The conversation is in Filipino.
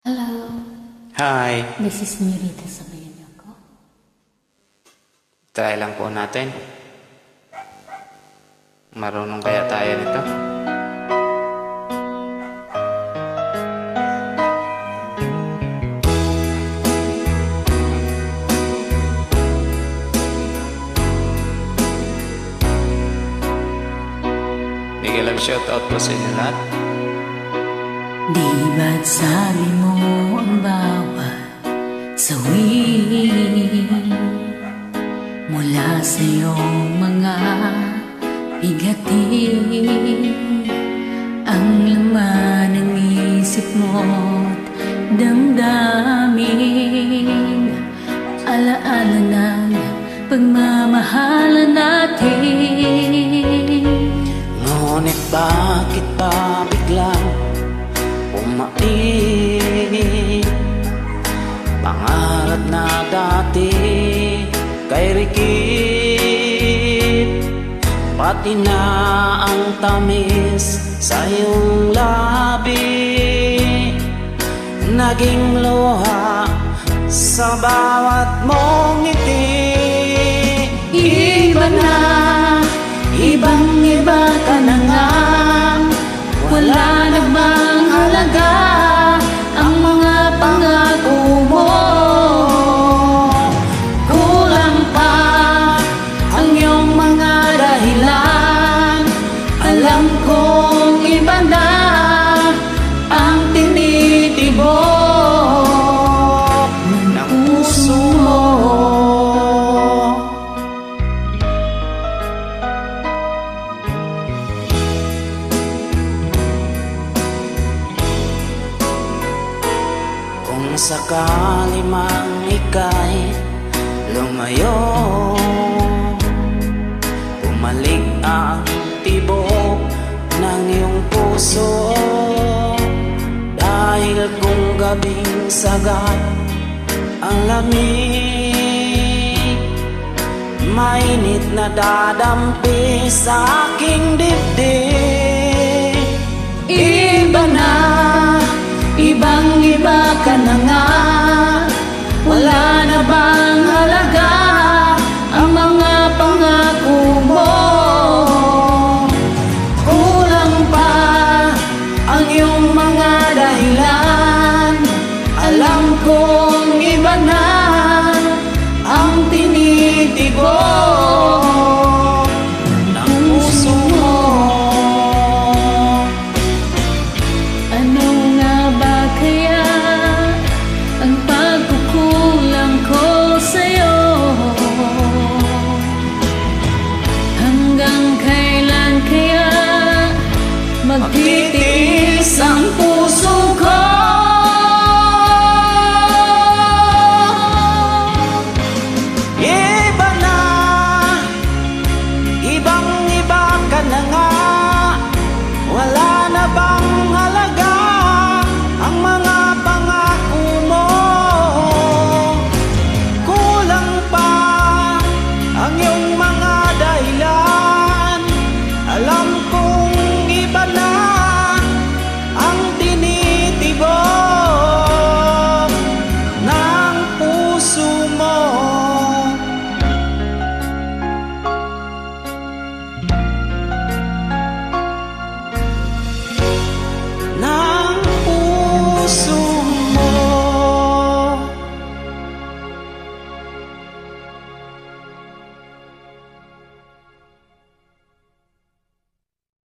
Hello. Hi. This is Mirita, sabihin niyo ako. Try lang po natin. Marunong kaya tayo nito? Bigyan lang shoutout po sa inyo lahat. Di ba't sabi mo ang bawat sawi mula sa iyong mga bigatin ang laman ng isip mo't damdamin, alaala ng pagmamahalan natin. Ngunit bakit ba biglang umait pangarap na dati kay Rikit, pati na ang tamis sa iyong labi naging luha sa bawat mong ngiti. Iba na, ibang-iba ka na nga, wala na bang halaga ang mga pangako mo? Kulang pa ang iyong mga dahilan, alam kong iba na ang tinitibok ng puso mo. Kung sakali mang ika'y lumayo, bumalik ang tibok ng iyong puso. Dahil kung gabing sagad ang lamig, mainit na dadampi sa aking dibdib. Iba na,